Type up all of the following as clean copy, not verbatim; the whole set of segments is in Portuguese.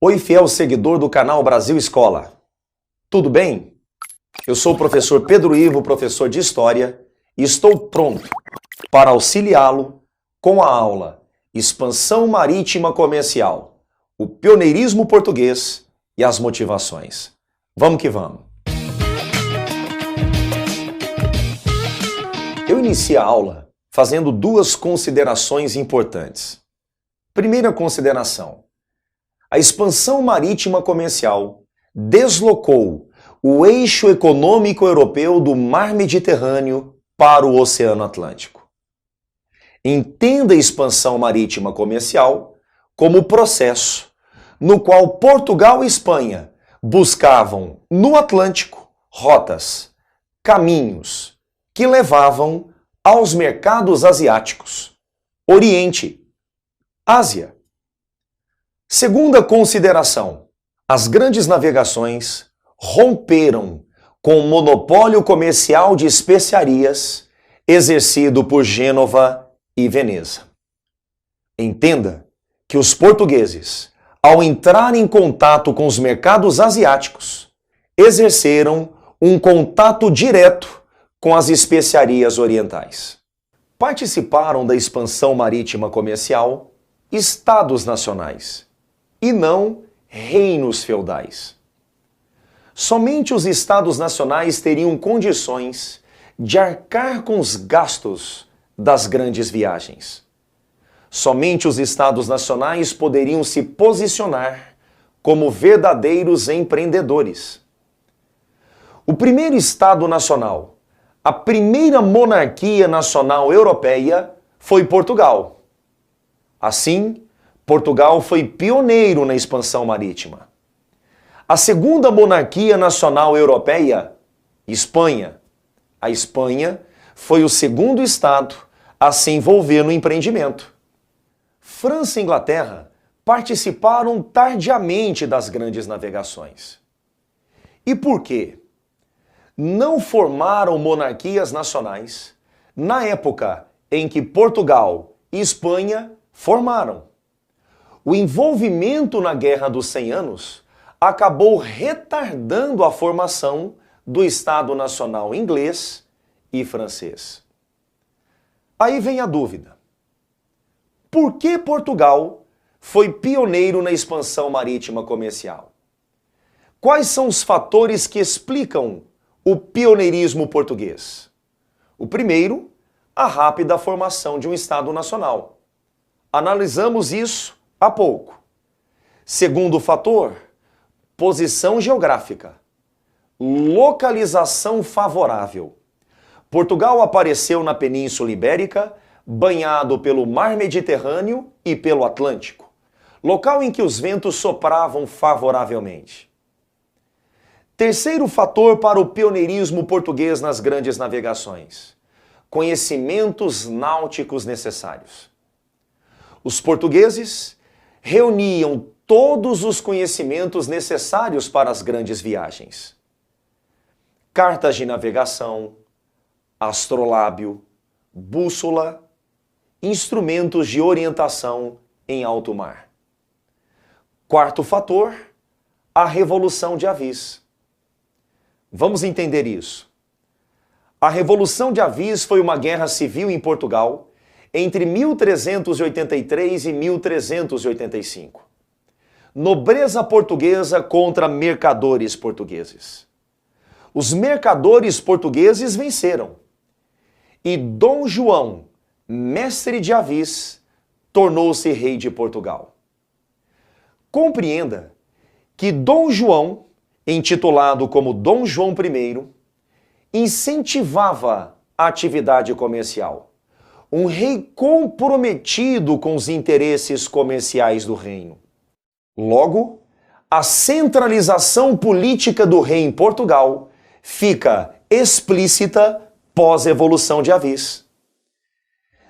Oi, fiel seguidor do canal Brasil Escola. Tudo bem? Eu sou o professor Pedro Ivo, professor de História, e estou pronto para auxiliá-lo com a aula Expansão Marítima Comercial, o pioneirismo português e as motivações. Vamos que vamos! Eu inicio a aula fazendo duas considerações importantes. Primeira consideração: a expansão marítima comercial deslocou o eixo econômico europeu do Mar Mediterrâneo para o Oceano Atlântico. Entenda a expansão marítima comercial como o processo no qual Portugal e Espanha buscavam no Atlântico rotas, caminhos que levavam aos mercados asiáticos, Oriente, Ásia. Segunda consideração: as grandes navegações romperam com o monopólio comercial de especiarias exercido por Gênova e Veneza. Entenda que os portugueses, ao entrar em contato com os mercados asiáticos, exerceram um contato direto com as especiarias orientais. Participaram da expansão marítima comercial estados nacionais e não reinos feudais. Somente os estados nacionais teriam condições de arcar com os gastos das grandes viagens. Somente os estados nacionais poderiam se posicionar como verdadeiros empreendedores. O primeiro estado nacional, a primeira monarquia nacional europeia, foi Portugal. Assim, Portugal foi pioneiro na expansão marítima. A segunda monarquia nacional europeia, Espanha. A Espanha foi o segundo estado a se envolver no empreendimento. França e Inglaterra participaram tardiamente das grandes navegações. E por quê? Não formaram monarquias nacionais na época em que Portugal e Espanha formaram. O envolvimento na Guerra dos 100 Anos acabou retardando a formação do Estado Nacional inglês e francês. Aí vem a dúvida: por que Portugal foi pioneiro na expansão marítima comercial? Quais são os fatores que explicam o pioneirismo português? O primeiro, a rápida formação de um Estado Nacional. Analisamos isso há pouco. Segundo fator, posição geográfica. Localização favorável. Portugal apareceu na Península Ibérica, banhado pelo Mar Mediterrâneo e pelo Atlântico, local em que os ventos sopravam favoravelmente. Terceiro fator para o pioneirismo português nas grandes navegações: conhecimentos náuticos necessários. Os portugueses reuniam todos os conhecimentos necessários para as grandes viagens: cartas de navegação, astrolábio, bússola, instrumentos de orientação em alto mar. Quarto fator, a Revolução de Avis. Vamos entender isso. A Revolução de Avis foi uma guerra civil em Portugal entre 1383 e 1385. Nobreza portuguesa contra mercadores portugueses. Os mercadores portugueses venceram e Dom João, mestre de Avis, tornou-se rei de Portugal. Compreenda que Dom João, intitulado como Dom João I, incentivava a atividade comercial. Um rei comprometido com os interesses comerciais do reino. Logo, a centralização política do rei em Portugal fica explícita pós-Evolução de Avis.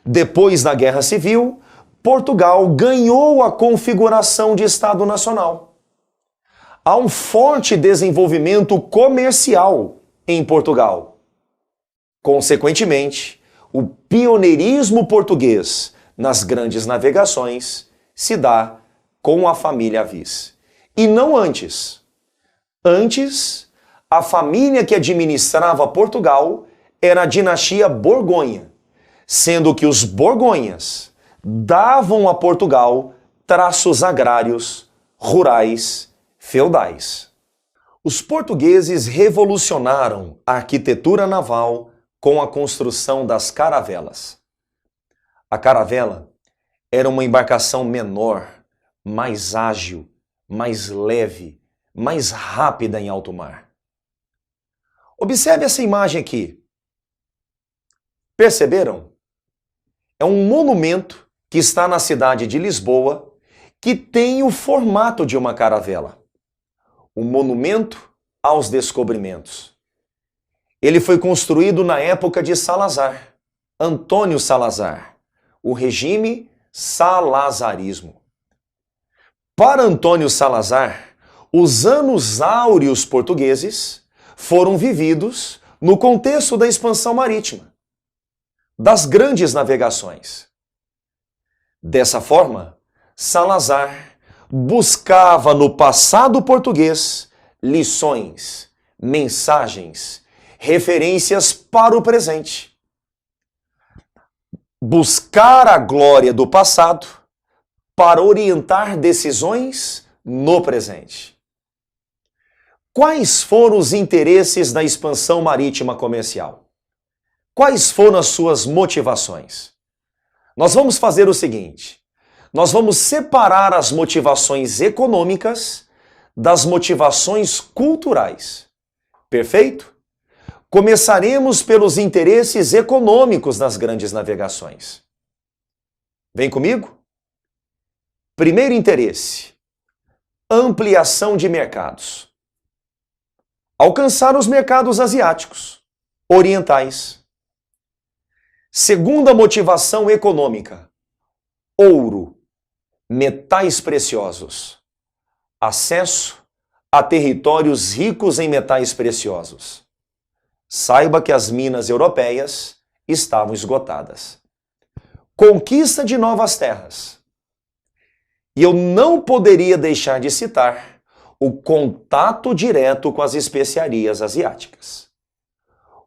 Depois da Guerra Civil, Portugal ganhou a configuração de Estado Nacional. Há um forte desenvolvimento comercial em Portugal. Consequentemente, o pioneirismo português nas grandes navegações se dá com a família Avis. E não antes. Antes, a família que administrava Portugal era a dinastia Borgonha, sendo que os Borgonhas davam a Portugal traços agrários, rurais, feudais. Os portugueses revolucionaram a arquitetura naval com a construção das caravelas. A caravela era uma embarcação menor, mais ágil, mais leve, mais rápida em alto mar. Observe essa imagem aqui. Perceberam? É um monumento que está na cidade de Lisboa que tem o formato de uma caravela. O Monumento aos Descobrimentos. Ele foi construído na época de Salazar, Antônio Salazar, o regime salazarismo. Para Antônio Salazar, os anos áureos portugueses foram vividos no contexto da expansão marítima, das grandes navegações. Dessa forma, Salazar buscava no passado português lições, mensagens, referências para o presente. Buscar a glória do passado para orientar decisões no presente. Quais foram os interesses da expansão marítima comercial? Quais foram as suas motivações? Nós vamos fazer o seguinte: nós vamos separar as motivações econômicas das motivações culturais. Perfeito? Começaremos pelos interesses econômicos das grandes navegações. Vem comigo? Primeiro interesse: ampliação de mercados. Alcançar os mercados asiáticos, orientais. Segunda motivação econômica: ouro, metais preciosos. Acesso a territórios ricos em metais preciosos. Saiba que as minas europeias estavam esgotadas. Conquista de novas terras. E eu não poderia deixar de citar o contato direto com as especiarias asiáticas.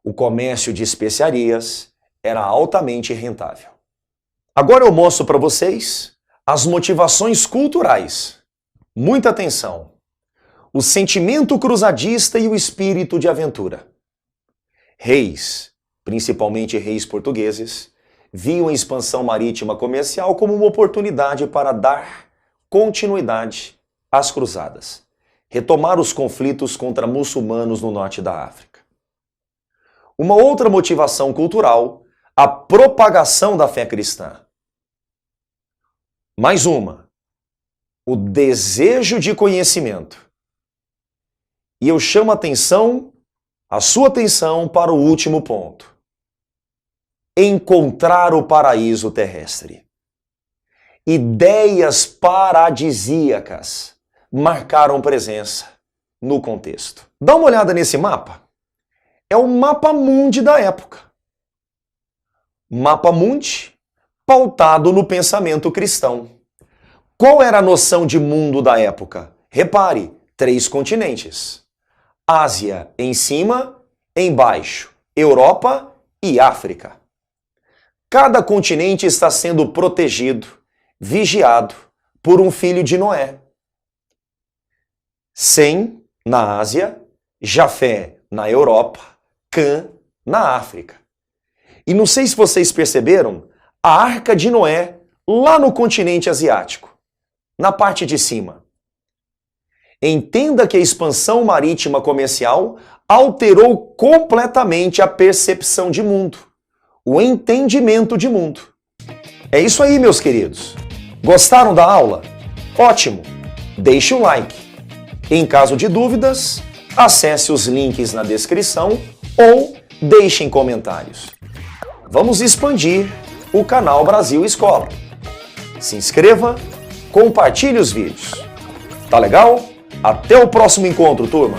O comércio de especiarias era altamente rentável. Agora eu mostro para vocês as motivações culturais. Muita atenção. O sentimento cruzadista e o espírito de aventura. Reis, principalmente reis portugueses, viam a expansão marítima comercial como uma oportunidade para dar continuidade às cruzadas, retomar os conflitos contra muçulmanos no norte da África. Uma outra motivação cultural, a propagação da fé cristã. Mais uma, o desejo de conhecimento. E eu chamo a sua atenção para o último ponto. Encontrar o paraíso terrestre. Ideias paradisíacas marcaram presença no contexto. Dá uma olhada nesse mapa. É o mapa mundi da época. Mapa mundi pautado no pensamento cristão. Qual era a noção de mundo da época? Repare, 3 continentes. Ásia em cima, embaixo, Europa e África. Cada continente está sendo protegido, vigiado por um filho de Noé. Sem, na Ásia, Jafé, na Europa, Cã, na África. E não sei se vocês perceberam, a Arca de Noé lá no continente asiático, na parte de cima. Entenda que a expansão marítima comercial alterou completamente a percepção de mundo, o entendimento de mundo. É isso aí, meus queridos. Gostaram da aula? Ótimo! Deixe um like. Em caso de dúvidas, acesse os links na descrição ou deixe em comentários. Vamos expandir o canal Brasil Escola. Se inscreva, compartilhe os vídeos. Tá legal? Até o próximo encontro, turma!